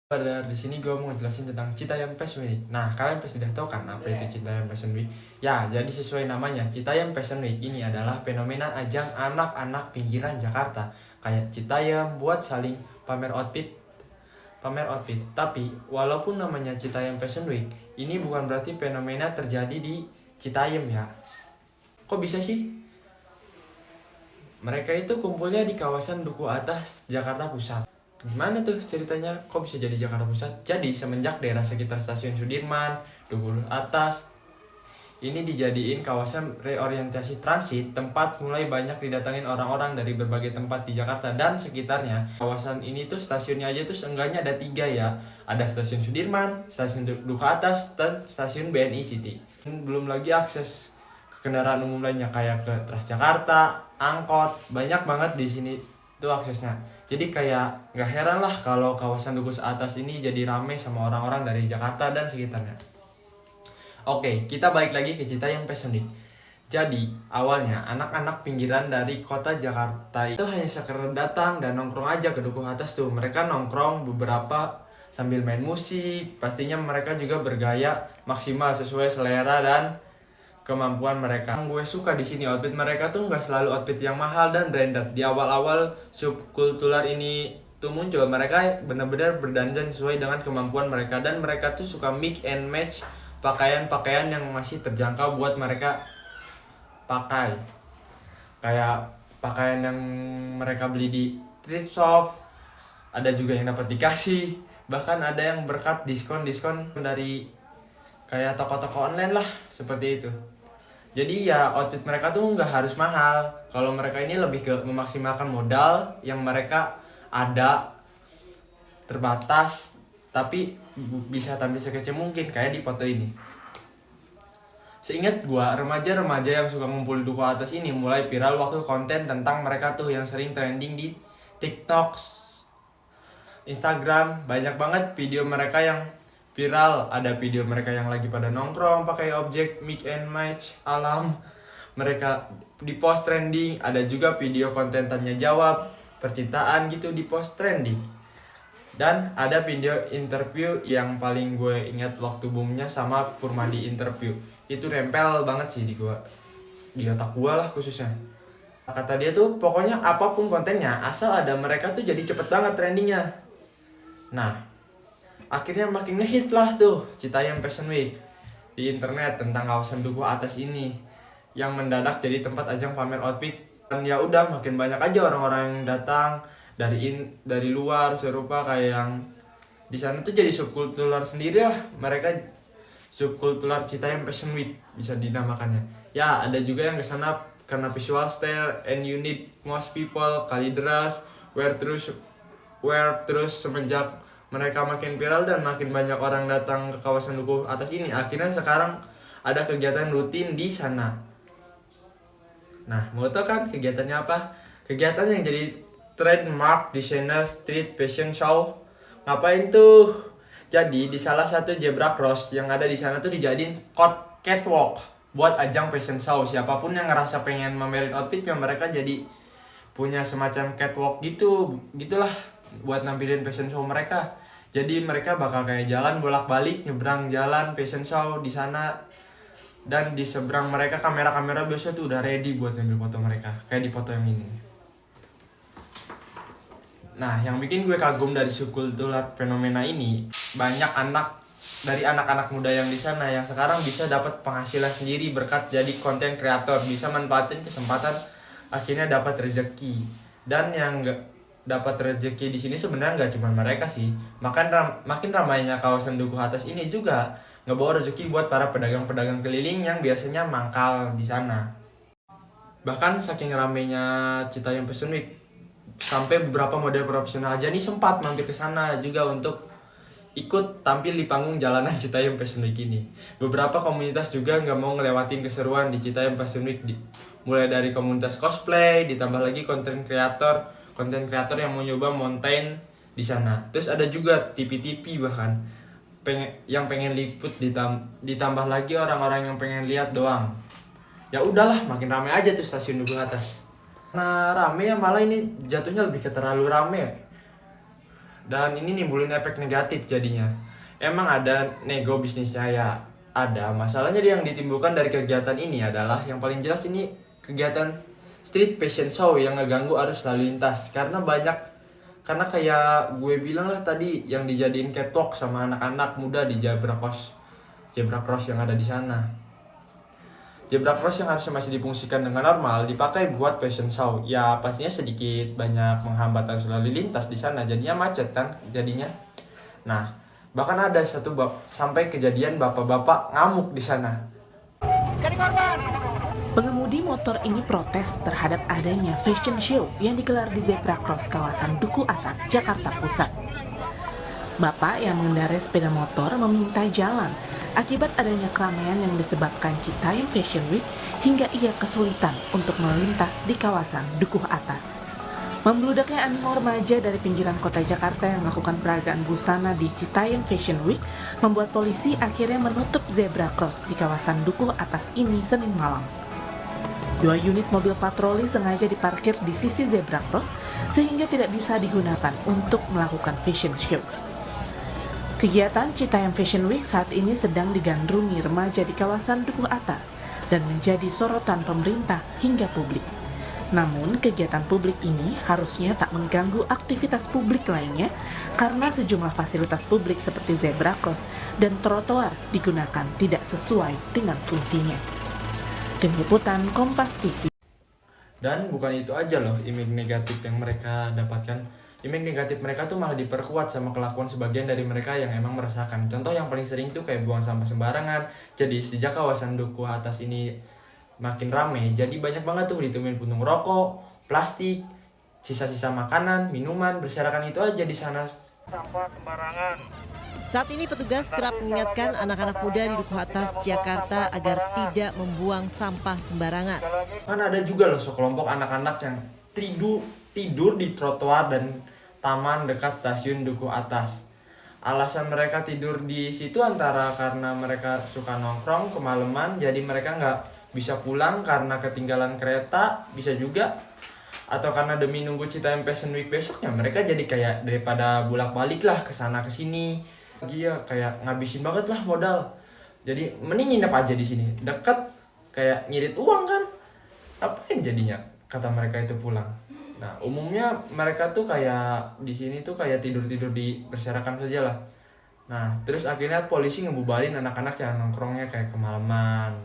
Pada di sini gue mau ngejelasin tentang Citayam Fashion Week. Nah, kalian pasti sudah tahu kan apa itu Citayam Fashion Week? Ya, jadi sesuai namanya, Citayam Fashion Week ini adalah fenomena ajang anak-anak pinggiran Jakarta. Kayak Citayam buat saling pamer outfit. Tapi, walaupun namanya Citayam Fashion Week, ini bukan berarti fenomena terjadi di Citayam ya. Kok bisa sih? Mereka itu kumpulnya di kawasan Duku Atas, Jakarta Pusat. Gimana tuh ceritanya? Kok bisa jadi Jakarta Pusat? Jadi semenjak daerah sekitar stasiun Sudirman, Duku Atas, ini dijadiin kawasan reorientasi transit, tempat mulai banyak didatangin orang-orang dari berbagai tempat di Jakarta dan sekitarnya. Kawasan ini tuh stasiunnya aja tuh seenggaknya ada 3 ya. Ada stasiun Sudirman, stasiun Duku Atas, dan stasiun BNI City. Belum lagi akses ke kendaraan umum lainnya kayak ke Transjakarta, angkot, banyak banget di sini tuh aksesnya. Jadi kayak nggak heran lah kalau kawasan Duku Atas ini jadi rame sama orang-orang dari Jakarta dan sekitarnya. Oke, kita balik lagi ke Citayam Fashion Week. Jadi, awalnya anak-anak pinggiran dari kota Jakarta itu hanya sekedar datang dan nongkrong aja ke Duku Atas tuh. Mereka nongkrong beberapa sambil main musik. Pastinya mereka juga bergaya maksimal sesuai selera dan kemampuan mereka. Yang gue suka di sini outfit mereka tuh nggak selalu outfit yang mahal dan branded. Di awal-awal subkultural ini tuh muncul, mereka benar-benar berdandan sesuai dengan kemampuan mereka dan mereka tuh suka mix and match pakaian-pakaian yang masih terjangkau buat mereka pakai. Kayak pakaian yang mereka beli di thrift shop, ada juga yang dapat dikasih, bahkan ada yang berkat diskon-diskon dari kayak toko-toko online lah, seperti itu. Jadi ya outfit mereka tuh nggak harus mahal. Kalau mereka ini lebih ke memaksimalkan modal yang mereka ada terbatas, tapi bisa tampil sekece mungkin kayak di foto ini. Seingat gua, remaja-remaja yang suka ngumpul di Duku Atas ini mulai viral waktu konten tentang mereka tuh yang sering trending di TikTok, Instagram. Banyak banget video mereka yang viral. Ada video mereka yang lagi pada nongkrong pakai objek mix and match alam. Mereka di post trending. Ada juga video konten tanya jawab percintaan gitu di post trending. Dan ada video interview yang paling gue ingat waktu boomnya sama Purmadi interview. Itu nempel banget sih di otak gue lah khususnya. Kata dia tuh pokoknya apapun kontennya asal ada mereka tuh jadi cepet banget trendingnya. Nah, akhirnya makin ngehit lah tuh Citayam Fashion Week di internet tentang kawasan Duku Atas ini yang mendadak jadi tempat ajang pamer outfit. Dan ya udah makin banyak aja orang-orang yang datang dari luar serupa kayak yang di sana tuh jadi subkultural sendiri lah. Mereka subkultural Citayam Fashion Week bisa dinamakannya. Ya, ada juga yang kesana karena visual style and you need most people kalidras wear terus semenjak mereka makin viral dan makin banyak orang datang ke kawasan Duku Atas ini. Akhirnya sekarang ada kegiatan rutin di sana. Nah, mau tau kan kegiatannya apa? Kegiatan yang jadi trademark designer street fashion show. Ngapain tuh? Jadi di salah satu zebra cross yang ada di sana tuh dijadiin catwalk buat ajang fashion show. Siapapun yang ngerasa pengen mamerin outfitnya, mereka jadi punya semacam catwalk gitulah buat nampilin fashion show mereka. Jadi mereka bakal kayak jalan bolak-balik nyebrang jalan fashion show di sana. Dan di seberang mereka kamera-kamera biasa tuh udah ready buat ngambil foto mereka. Kayak di foto yang ini. Nah, yang bikin gue kagum dari subkultural fenomena ini, banyak anak-anak muda yang di sana yang sekarang bisa dapat penghasilan sendiri berkat jadi konten kreator, bisa manfaatin kesempatan akhirnya dapat rezeki. Dan yang nggak dapat rezeki di sini sebenarnya nggak cuma mereka sih. Makin ramainya kawasan Duku Atas ini juga ngebawa rezeki buat para pedagang-pedagang keliling yang biasanya mangkal di sana. Bahkan saking ramainya Citayam Fashion Week, sampai beberapa model profesional aja nih sempat mampir ke sana juga untuk ikut tampil di panggung jalanan Citayam Fashion Week ini. Beberapa komunitas juga nggak mau ngelewatin keseruan di Citayam Fashion Week, mulai dari komunitas cosplay, ditambah lagi konten kreator yang mau nyoba mountain di sana. Terus ada juga TV-TV bahkan yang pengen liput, ditambah lagi orang-orang yang pengen lihat doang. Ya udahlah, makin ramai aja tuh stasiun Duku Atas. Nah, rame ya malah ini jatuhnya lebih ke terlalu rame. Dan ini nimbulin efek negatif jadinya. Emang ada nego bisnisnya ya, ada. Masalahnya yang ditimbulkan dari kegiatan ini adalah yang paling jelas ini kegiatan street fashion show yang ngeganggu arus lalu lintas. Karena kayak gue bilang lah tadi, yang dijadiin catwalk sama anak-anak muda di zebra cross yang ada di sana. Zebra cross yang harusnya masih difungsikan dengan normal dipakai buat fashion show. Ya pastinya sedikit banyak menghambat arus lalu lintas di sana, jadinya macet kan jadinya. Nah, bahkan ada sampai kejadian bapak-bapak ngamuk di sana. Pengemudi motor ini protes terhadap adanya fashion show yang digelar di Zebra Cross kawasan Duku Atas, Jakarta Pusat. Bapak yang mengendarai sepeda motor meminta jalan akibat adanya keramaian yang disebabkan Citayam Fashion Week hingga ia kesulitan untuk melintas di kawasan Dukuh Atas. Membludaknya animo remaja dari pinggiran kota Jakarta yang melakukan peragaan busana di Citayam Fashion Week membuat polisi akhirnya menutup Zebra Cross di kawasan Dukuh Atas ini Senin malam. 2 unit mobil patroli sengaja diparkir di sisi Zebra Cross sehingga tidak bisa digunakan untuk melakukan fashion show. Kegiatan Citayam Fashion Week saat ini sedang digandrungi remaja di kawasan Dukuh Atas dan menjadi sorotan pemerintah hingga publik. Namun, kegiatan publik ini harusnya tak mengganggu aktivitas publik lainnya karena sejumlah fasilitas publik seperti zebra cross dan trotoar digunakan tidak sesuai dengan fungsinya. Tim Liputan Kompas TV. Dan bukan itu aja loh image negatif yang mereka dapatkan. Image negatif mereka tuh malah diperkuat sama kelakuan sebagian dari mereka yang emang merasakan. Contoh yang paling sering tuh kayak buang sampah sembarangan. Jadi sejak kawasan Dukuh Atas ini makin rame, jadi banyak banget tuh ditemuin puntung rokok, plastik, sisa-sisa makanan, minuman, berserakan itu aja di sana. Sampah sembarangan. Saat ini petugas kerap mengingatkan anak-anak muda di Dukuh Atas, Jakarta agar tidak membuang sampah sembarangan. Kan ada juga loh sekelompok anak-anak yang tidur di trotoar dan taman dekat stasiun Dukuh Atas. Alasan mereka tidur di situ antara karena mereka suka nongkrong kemalaman, jadi mereka nggak bisa pulang karena ketinggalan kereta, bisa juga. Atau karena demi nunggu Citayam Fashion Week besoknya, mereka jadi kayak daripada bolak-balik lah ke sana ke sini. Dia kayak ngabisin banget lah modal. Jadi mending nginep aja di sini. Dekat, kayak ngirit uang kan. Apain jadinya kata mereka itu pulang. Nah, umumnya mereka tuh kayak di sini tuh kayak tidur-tidur di berserakan saja lah. Nah, terus akhirnya polisi ngebubarin anak-anak yang nongkrongnya kayak kemalaman.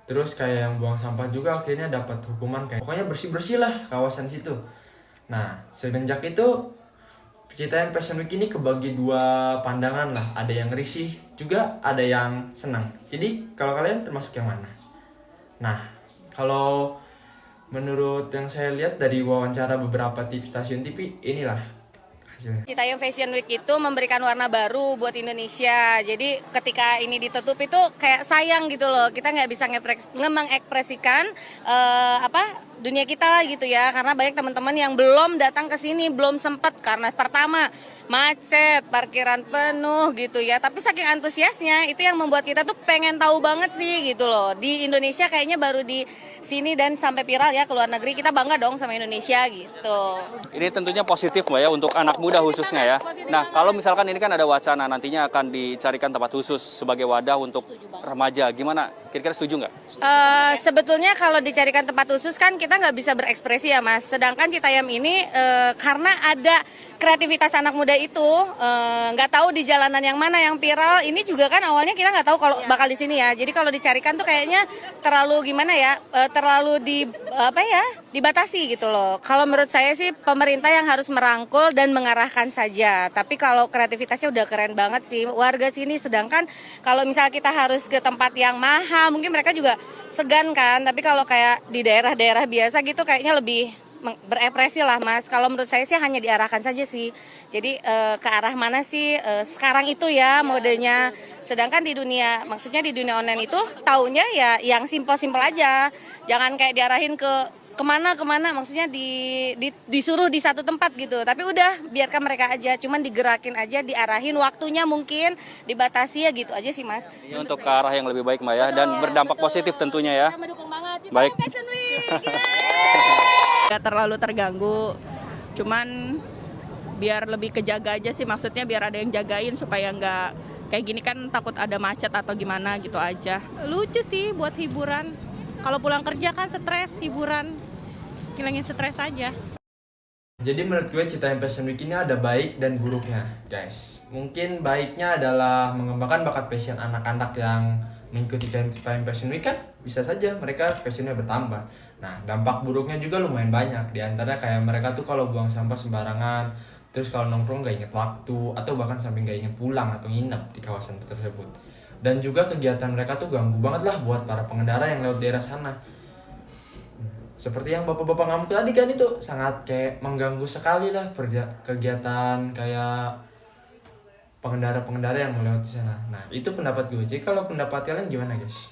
Terus kayak yang buang sampah juga akhirnya dapat hukuman kayak pokoknya bersih-bersih lah kawasan situ. Nah, semenjak itu Citayam Fashion Week ini kebagi 2 pandangan lah. Ada yang risih juga, ada yang senang. Jadi kalau kalian termasuk yang mana? Nah, kalau menurut yang saya lihat dari wawancara beberapa stasiun TV, inilah hasilnya. Citayam Fashion Week itu memberikan warna baru buat Indonesia. Jadi ketika ini ditutup itu kayak sayang gitu loh. Kita nggak bisa mengekspresikan dunia kita lah gitu ya. Karena banyak teman-teman yang belum datang ke sini, belum sempat karena pertama macet, parkiran penuh gitu ya. Tapi saking antusiasnya itu yang membuat kita tuh pengen tahu banget sih gitu loh. Di Indonesia kayaknya baru di sini dan sampai viral ya ke luar negeri. Kita bangga dong sama Indonesia gitu. Ini tentunya positif Mbak ya untuk anak muda khususnya ya. Nah kalau misalkan ini kan ada wacana nantinya akan dicarikan tempat khusus sebagai wadah untuk remaja. Gimana? Kira-kira setuju nggak? Sebetulnya kalau dicarikan tempat khusus kan kita nggak bisa berekspresi ya Mas. Sedangkan Citayam ini karena ada kreativitas anak muda itu nggak tahu di jalanan yang mana yang viral. Ini juga kan awalnya kita nggak tahu kalau bakal di sini ya. Jadi kalau dicarikan tuh kayaknya terlalu gimana ya, terlalu dibatasi gitu loh. Kalau menurut saya sih pemerintah yang harus merangkul dan mengarahkan saja. Tapi kalau kreativitasnya udah keren banget sih warga sini. Sedangkan kalau misalnya kita harus ke tempat yang mahal, mungkin mereka juga segan kan. Tapi kalau kayak di daerah-daerah biasa gitu kayaknya lebih berekspresi lah Mas. Kalau menurut saya sih hanya diarahkan saja sih. Jadi ke arah mana sih sekarang itu ya modenya. Sedangkan maksudnya di dunia online itu taunya ya yang simpel-simpel aja. Jangan kayak diarahin kemana, maksudnya disuruh di satu tempat gitu. Tapi udah biarkan mereka aja, cuman digerakin aja, diarahin waktunya mungkin dibatasi ya gitu aja sih Mas. Ini untuk ke arah yang lebih baik Mbak ya, dan berdampak positif tentunya ya. Kita mendukung banget. Baik. Fashion Week. Gak terlalu terganggu, cuman biar lebih kejaga aja sih, maksudnya biar ada yang jagain supaya nggak kayak gini kan, takut ada macet atau gimana gitu aja. Lucu sih buat hiburan. Kalau pulang kerja kan stres, hiburan, hilangin stres aja. Jadi menurut gue Citayam Fashion Week ini ada baik dan buruknya, guys. Mungkin baiknya adalah mengembangkan bakat fashion anak-anak yang mengikuti Citayam Fashion Week kan, bisa saja mereka fashionnya bertambah. Nah, dampak buruknya juga lumayan banyak. Di antara kayak mereka tuh kalau buang sampah sembarangan, terus kalau nongkrong gak inget waktu, atau bahkan sampai gak inget pulang atau nginep di kawasan tersebut. Dan juga kegiatan mereka tuh ganggu banget lah buat para pengendara yang lewat daerah sana. Seperti yang bapak-bapak ngamuk tadi kan, itu sangat kayak mengganggu sekali lah kegiatan kayak pengendara-pengendara yang melewati sana. Nah, itu pendapat gue. Jadi kalau pendapat kalian gimana, guys?